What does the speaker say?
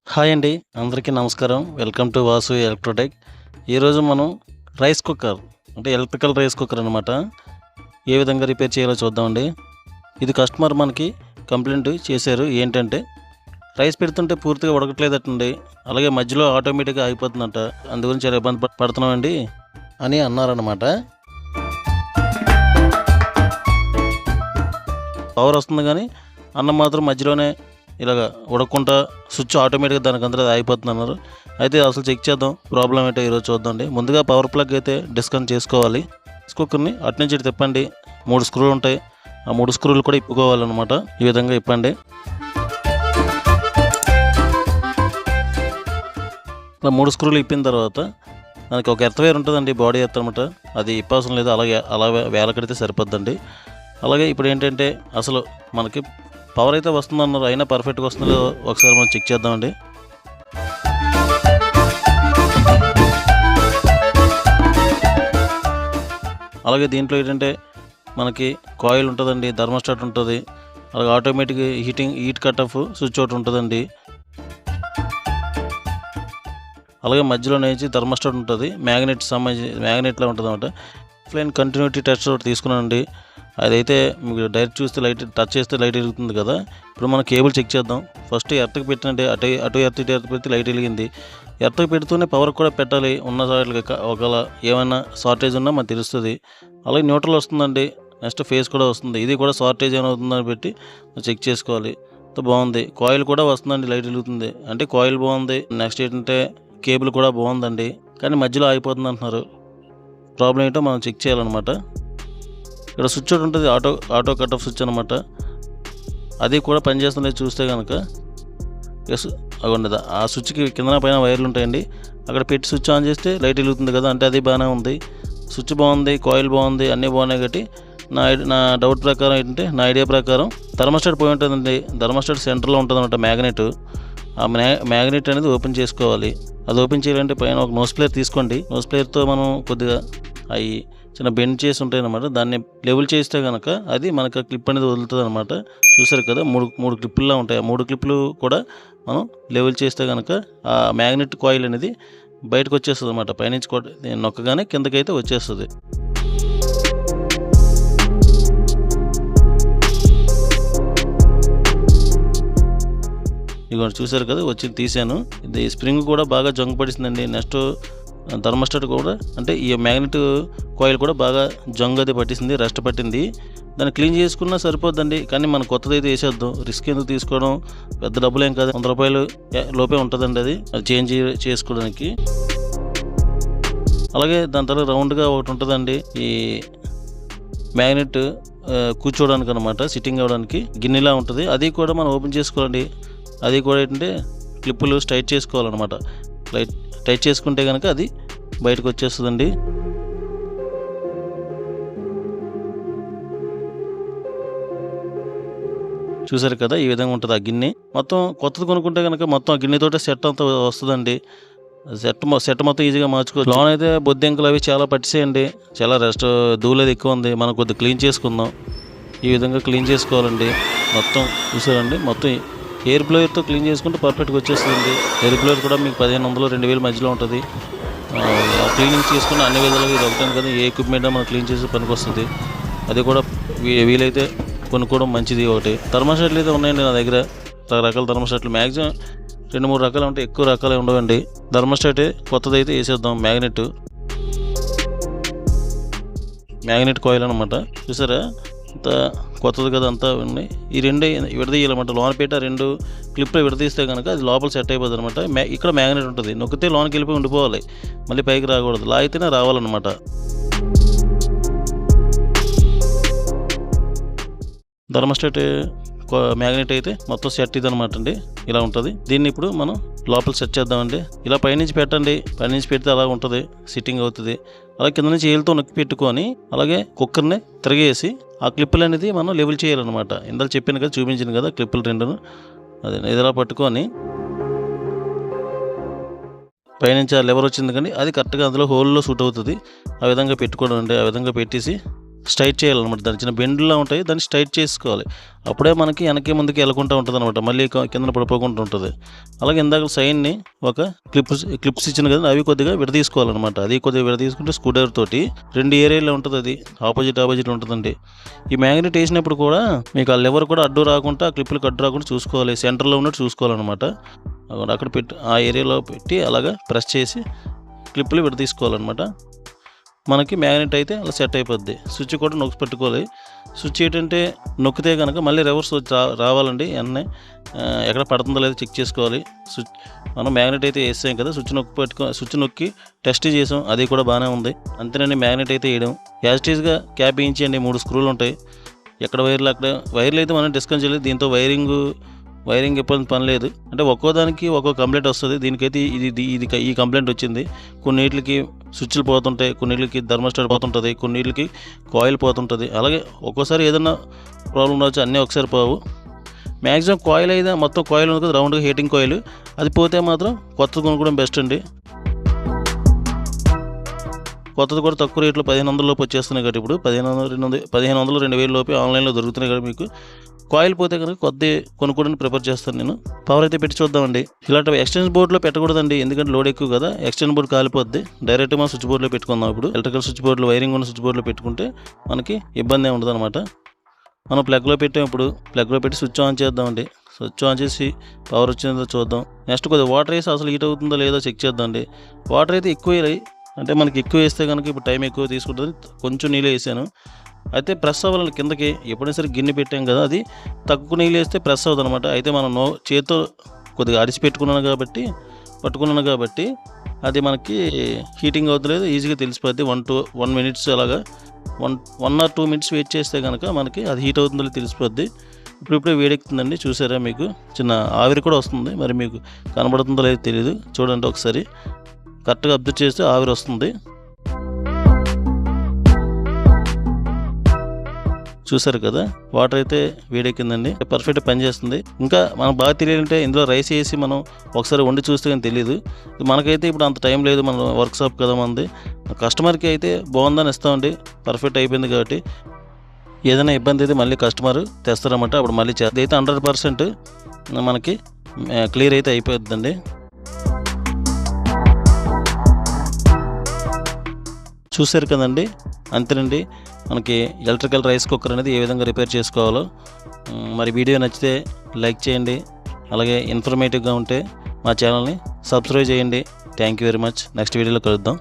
Hi అండి. అందరికీ నమస్కారం. Welcome to Vasu Electrotech. ఈరోజు మనం రైస్ కుక్కర్ అంటే ఎలక్ట్రికల్ రైస్ కుక్కర్ అనమాట. ఏ విధంగా రిపేర్ చేయాలో చూద్దామండి. ఇది కస్టమర్ మనకి కంప్లైంట్ చేశారు. ఏంటంటే రైస్ పెడుతుంటే పూర్తిగా ఉడకట్లేదటండి. అలాగే మధ్యలో ఆటోమేటిక్గా అయిపోతుందంట. అందు గురించి చాలా ఇబ్బంది పడుతున్నామండి అని అన్నారనమాట. పవర్ వస్తుంది కానీ అన్నం మాత్రం మధ్యలోనే ఇలాగ ఉడకకుండా స్విచ్ ఆటోమేటిక్గా దానికంతా అయిపోతుంది అన్నారు. అయితే అసలు చెక్ చేద్దాం ప్రాబ్లం ఏంటో ఈరోజు చూద్దాండి. ముందుగా పవర్ ప్లగ్ అయితే డిస్కనెక్ట్ చేసుకోవాలి. రైస్ కుక్కర్ని అటు నుంచి ఇటు తిప్పండి. 3 స్క్రూలు ఉంటాయి. ఆ 3 స్క్రూలు కూడా ఇప్పుకోవాలన్నమాట. ఈ విధంగా ఇప్పండి. ఇలా 3 స్క్రూలు ఇప్పిన తర్వాత మనకి ఒక ఎర్త్వేర్ ఉంటుందండి, బాడీ ఎర్త్ అనమాట. అది ఇప్పవసరం లేదు, అలా వేలకడితే సరిపోద్దండి. అలాగే ఇప్పుడు ఏంటంటే అసలు మనకి పవర్ అయితే వస్తుందన్నారు, అయినా పర్ఫెక్ట్గా వస్తుందో ఒకసారి మనం చెక్ చేద్దామండి. అలాగే దీంట్లో ఏంటంటే మనకి కాయిల్ ఉంటుందండి, థర్మోస్టాట్ ఉంటుంది, అలాగే automatic heat cut off switch ఒకటి ఉంటుందండి. అలాగే మధ్యలో నుంచి థర్మోస్టాట్ ఉంటుంది, మ్యాగ్నెట్లో ఉంటుంది అనమాట. ఆఫ్లైన్ కంటిన్యూటీ టెస్ట్ ఒకటి తీసుకున్నానండి. అదైతే మీకు డైరెక్ట్ చూస్తే లైట్ టచ్ చేస్తే లైట్ వెలుగుతుంది కదా. ఇప్పుడు మనం కేబుల్ చెక్ చేద్దాం. ఫస్ట్ ఎర్త్కి పెట్టినంటే అటు ఎర్త్ పెడితే లైట్ వెలిగింది. ఎర్త్కి పెడుతూనే పవర్ కూడా పెట్టాలి. ఉన్న సార్లకి ఒకవేళ ఏమైనా షార్టేజ్ ఉన్నా మనకు తెలుస్తుంది. అలాగే న్యూట్రల్ వస్తుందండి, నెక్స్ట్ ఫేస్ కూడా వస్తుంది. ఇది కూడా షార్టేజ్ ఏమవుతుందని పెట్టి చెక్ చేసుకోవాలి. బాగుంది. కాయిల్ కూడా వస్తుందండి, లైట్ వెలుగుతుంది అంటే కాయిల్ బాగుంది. నెక్స్ట్ ఏంటంటే కేబుల్ కూడా బాగుందండి, కానీ మధ్యలో ఆగిపోతుంది అంటున్నారు. ప్రాబ్లం ఏంటో మనం చెక్ చేయాలన్నమాట. ఇక్కడ స్విచ్ ఒకటి ఉంటుంది, ఆటో కట్ ఆఫ్ స్విచ్ అనమాట. అది కూడా పనిచేస్తుంది చూస్తే కనుక. ఎస్ అగొండదా ఆ స్విచ్కి కింద పైన వైర్లు ఉంటాయండి. అక్కడ పెట్టి స్విచ్ ఆన్ చేస్తే లైట్ వెలుగుతుంది కదా, అంటే అది బాగానే ఉంది. స్విచ్ బాగుంది, కాయిల్ బాగుంది, అన్నీ బాగున్నాయి. కాబట్టి నా డౌట్ ప్రకారం ఏంటంటే, నా ఐడియా ప్రకారం థర్మోస్టాట్ పోయి ఉంటుందండి. థర్మోస్టాట్ సెంటర్లో ఉంటుంది అనమాట మ్యాగ్నెట్. ఆ మ్యాగ్నెట్ అనేది ఓపెన్ చేసుకోవాలి. అది ఓపెన్ చేయాలంటే పైన ఒక నోస్ ప్లేయర్ తీసుకోండి. నోస్ ప్లేయర్తో మనం కొద్దిగా అవి చిన్న బెండ్ చేసి ఉంటాయి అన్నమాట. దాన్ని లెవెల్ చేస్తే కనుక అది మనకు క్లిప్ అనేది వదులుతుంది అనమాట. చూసారు కదా, మూడు క్లిప్పుల్లో ఉంటాయి. ఆ 3 క్లిప్పులు కూడా మనం లెవెల్ చేస్తే కనుక ఆ మ్యాగ్నెట్ కాయిల్ అనేది బయటకు వచ్చేస్తుంది అనమాట. పైనుంచి నొక్కగానే కిందకైతే వచ్చేస్తుంది. ఇదిగోండి చూసారు కదా, వచ్చి తీసాను. ఇది స్ప్రింగ్ కూడా బాగా జంగు పడిస్తుందండి. నెక్స్ట్ థర్మోస్టాట్ కూడా అంటే ఈ మ్యాగ్నెట్ కాయిల్ కూడా బాగా జంగు అది పట్టింది, రెస్ట్ పట్టింది. దాన్ని క్లీన్ చేసుకున్నా సరిపోద్దండి. కానీ మనం కొత్తది అయితే వేసేద్దాం, రిస్క్ ఎందుకు తీసుకోవడం, పెద్ద డబ్బులు ఏం కాదు, 100 రూపాయలు లోపే ఉంటుందండి అది చేంజ్ చేసుకోవడానికి. అలాగే దాని తర్వాత రౌండ్గా ఒకటి ఉంటుందండి, ఈ మ్యాగ్నెట్ కూర్చోవడానికి అనమాట, సిట్టింగ్ అవ్వడానికి గిన్నెలా ఉంటుంది. అది కూడా మనం ఓపెన్ చేసుకోవాలండి. అది కూడా ఏంటంటే క్లిప్పులు టైట్ చేసుకోవాలన్నమాట. టైట్ చేసుకుంటే కనుక అది బయటకు వచ్చేస్తుందండి. చూసారు కదా, ఈ విధంగా ఉంటుంది ఆ గిన్నె. మొత్తం కొత్తది కొనుక్కుంటే కనుక మొత్తం ఆ గిన్నెతోటే సెట్ అంతా వస్తుందండి. సెట్ మొత్తం ఈజీగా మార్చుకోవచ్చు. లోన్ అయితే బొద్దెంకలు అవి చాలా పట్టిసేయండి, చాలా ధూళది ఎక్కువ ఉంది. మనం కొద్దిగా క్లీన్ చేసుకుందాం. ఈ విధంగా క్లీన్ చేసుకోవాలండి మొత్తం. చూసారండి, మొత్తం ఎయిర్ బ్లోయర్తో క్లీన్ చేసుకుంటే పర్ఫెక్ట్గా వచ్చేస్తుంది. ఎయిర్ బ్లోయర్ కూడా మీకు 1500 2000 మధ్యలో ఉంటుంది. క్లీనింగ్ చేసుకుని అన్ని విధాలుగా ఇది ఒకటాను కదా, ఏ ఎక్విప్మెంట్ మనం క్లీన్ చేసే పనికి వస్తుంది. అది కూడా వీలైతే కొనుక్కోవడం మంచిది. ఒకటి థర్మోస్టాట్లు అయితే ఉన్నాయండి నా దగ్గర, రకరకాల థర్మోస్టాట్లు. మ్యాక్సిమం 2-3 రకాలు ఉంటాయి, ఎక్కువ రకాలు ఉండవండి. థర్మోస్టాట్ కొత్తది అయితే వేసేద్దాం. మ్యాగ్నెట్ కాయిల్ అనమాట. చూసారా, అంత కొత్తది కదా, అంతా ఉన్నాయి. ఈ రెండే విడదీయాలన్నమాట. లోన్ పెట్టి 2 క్లిప్లు విడదీస్తే కనుక అది లోపల సెట్ అయిపోతుంది అనమాట. ఇక్కడ మ్యాగ్నెట్ ఉంటుంది, నొక్కితే లోన్కి వెళ్ళిపోయి ఉండిపోవాలి, మళ్ళీ పైకి రాకూడదు. లాగితేనే రావాలన్నమాట. థర్మోస్టాట్ మ్యాగ్నెట్ అయితే మొత్తం సెట్ ఇది అనమాట అండి, ఇలా ఉంటుంది. దీన్ని ఇప్పుడు మనం లోపల సెట్ చేద్దామండి. ఇలా పైనుంచి పెట్టండి, పైనుంచి పెడితే అలా ఉంటుంది, సిట్టింగ్ అవుతుంది. అలా కింద నుంచి ఏళ్ళతో నొక్కి పెట్టుకొని అలాగే కుక్కర్ని తిరగేసి ఆ క్లిప్పులు అనేది మనం లెవెల్ చేయాలన్నమాట. ఇందాక చెప్పాను కదా, చూపించాను కదా క్లిప్పులు 2ను. అదే ఇదిలా పట్టుకొని పైనుంచి ఆ లెవర్ వచ్చింది కానీ అది కరెక్ట్గా అందులో హోల్లో సూట్ అవుతుంది. ఆ విధంగా పెట్టుకోవడం అండి. ఆ విధంగా పెట్టేసి స్ట్రైట్ చేయాలన్నమాట. దాని చిన్న బెండ్లా ఉంటాయి, దాన్ని స్ట్రైట్ చేసుకోవాలి. అప్పుడే మనకి వెనక్కి ముందుకి వెళ్ళకుండా ఉంటుంది అనమాట, మళ్ళీ కింద పడిపోకుండా ఉంటుంది. అలాగే ఇందాక సైడ్ని ఒక క్లిప్స్ ఇచ్చిన కదా, అవి కొద్దిగా విడదీసుకోవాలన్నమాట. అది కొద్దిగా విడదీసుకుంటే స్క్రూ డ్రైవర్ తోటి 2 ఏరియాలో ఉంటుంది, అది ఆపోజిట్ ఉంటుందండి. ఈ మ్యాగ్నెట్ వేసినప్పుడు కూడా మీకు ఆ లెవర్ కూడా అడ్డు రాకుండా, ఆ క్లిప్లకు అడ్డు రాకుండా చూసుకోవాలి, సెంటర్లో ఉన్నట్టు చూసుకోవాలన్నమాట. అక్కడ పెట్టి ఆ ఏరియాలో పెట్టి అలాగా ప్రెస్ చేసి క్లిప్పులు విడదీసుకోవాలన్నమాట. మనకి మ్యాగ్నెట్ అయితే అలా సెట్ అయిపోద్ది. స్విచ్ కూడా నొక్కి పెట్టుకోవాలి. స్విచ్ ఏంటంటే నొక్కితే కనుక మళ్ళీ రివర్స్ రావాలండి. వెంటనే ఎక్కడ పడుతుందో లేదో చెక్ చేసుకోవాలి. స్విచ్ మనం మ్యాగ్నెట్ అయితే వేసాం కదా, స్విచ్ నొక్కి టెస్ట్ చేసాం, అది కూడా బాగానే ఉంది. అంతేనండి, మ్యాగ్నెట్ అయితే వేయడం. యాజిటీస్గా క్యాప్ వేయించండి. 3 స్క్రూలు ఉంటాయి. ఎక్కడ వైర్లు అక్కడ వైర్లు అయితే మనం డిస్కస్ చేయలేదు. దీంతో వైరింగ్ ఎప్పుడు పని లేదు. అంటే ఒక్కోదానికి ఒక్కో కంప్లైంట్ వస్తుంది. దీనికైతే ఈ కంప్లైంట్ వచ్చింది. కొన్నిటికి స్విచ్లు పోతుంటాయి, కొన్నిటికి థర్మోస్టాట్ పోతుంటుంది, కొన్నిటికి కాయిల్ పోతుంటుంది. అలాగే ఒక్కోసారి ఏదైనా ప్రాబ్లం రావచ్చు, అన్నీ ఒకసారి పోవు. మ్యాక్సిమం కాయిల్ అయితే మొత్తం కాయిల్ ఉంది కదా, రౌండ్గా హీటింగ్ కాయిల్, అది పోతే మాత్రం కొత్తది కొనుక్కోవడం బెస్ట్ అండి. కొత్తది కూడా తక్కువ రేట్లో 1500 లోపు వచ్చేస్తున్నాయి కాబట్టి ఇప్పుడు 1500 2000 లోపు ఆన్లైన్లో దొరుకుతున్నాయి కదా మీకు. కాయిల్ పోతే కనుక కొద్ది కొనుక్కోవడానికి ప్రిఫర్ చేస్తాను నేను. పవర్ అయితే పెట్టి చూద్దామండి. ఇలాంటి ఎక్స్టెన్షన్ బోర్డులో పెట్టకూడదండి, ఎందుకంటే లోడ్ ఎక్కువ కదా, ఎక్స్టెన్షన్ బోర్డు కాలిపోద్ది. డైరెక్ట్ మనం స్విచ్ బోర్డులో పెట్టుకుందాం. ఇప్పుడు ఎలక్ట్రికల్ స్విచ్ బోర్డులో వైరింగ్ ఉన్న స్విచ్ బోర్డులో పెట్టుకుంటే మనకి ఇబ్బంది ఏమి ఉండదు అనమాట. మనం ప్లగ్లో పెట్టాం. ఇప్పుడు ప్లగ్లో పెట్టి స్విచ్ ఆన్ చేద్దామండి. స్విచ్ ఆన్ చేసి పవర్ వచ్చిందో చూద్దాం. నెక్స్ట్ కొద్దిగా వాటర్ వేసి అసలు హీట్ అవుతుందో లేదో చెక్ చేద్దామండి. వాటర్ అయితే ఎక్కువ వేయాలి, అంటే మనకి ఎక్కువ వేస్తే కనుక ఇప్పుడు టైం ఎక్కువ తీసుకుంటుంది. కొంచెం నీళ్ళు వేసాను, అయితే ప్రెస్ అవ్వాలని కిందకి. ఎప్పుడైనా సరే గిన్నె పెట్టాం కదా, అది తక్కువ నీళ్ళు వేస్తే ప్రెస్ అవుతుంది అనమాట. అయితే మనం చేతితో కొద్దిగా అడిచి పట్టుకున్నాను కాబట్టి అది మనకి హీటింగ్ అవుతలేదు, ఈజీగా తెలిసిపోద్ది. 1 మినిట్స్ అలాగా 1 or 2 మినిట్స్ వెయిట్ చేస్తే కనుక మనకి అది హీట్ అవుతుందో తెలిసిపోద్ది. ఇప్పుడే వేడెక్కుతుందండి, చూసారా? మీకు చిన్న ఆవిరి కూడా వస్తుంది. మరి మీకు కనబడుతుందో లేదో తెలియదు, చూడండి ఒకసారి. కరెక్ట్గా అబ్జర్వ్ చేస్తే ఆవిరి వస్తుంది. చూసారు కదా, వాటర్ అయితే వేడెక్కిందండి, పర్ఫెక్ట్ పనిచేస్తుంది. ఇంకా మనకు బాగా తెలియాలంటే ఇందులో రైస్ వేసి మనం ఒకసారి వండి చూస్తే కానీ తెలియదు. మనకైతే ఇప్పుడు అంత టైం లేదు, మన వర్క్షాప్ కదా మనది. కస్టమర్కి అయితే బాగుందని ఇస్తామండి, పర్ఫెక్ట్ అయిపోయింది కాబట్టి. ఏదైనా ఇబ్బంది అయితే మళ్ళీ కస్టమర్ తెస్తారన్నమాట, అప్పుడు మళ్ళీ అయితే 100% మనకి క్లియర్ అయితే అయిపోతుందండి. చూసారు కదండి, అంతేనండి. మనకి ఎలక్ట్రికల్ రైస్ కుక్కర్ అనేది ఏ విధంగా రిపేర్ చేసుకోవాలో. మరి వీడియో నచ్చితే లైక్ చేయండి, అలాగే ఇన్ఫర్మేటివ్గా ఉంటే మా ఛానల్ని సబ్స్క్రైబ్ చేయండి. Thank you very much. Next వీడియోలో కలుద్దాం.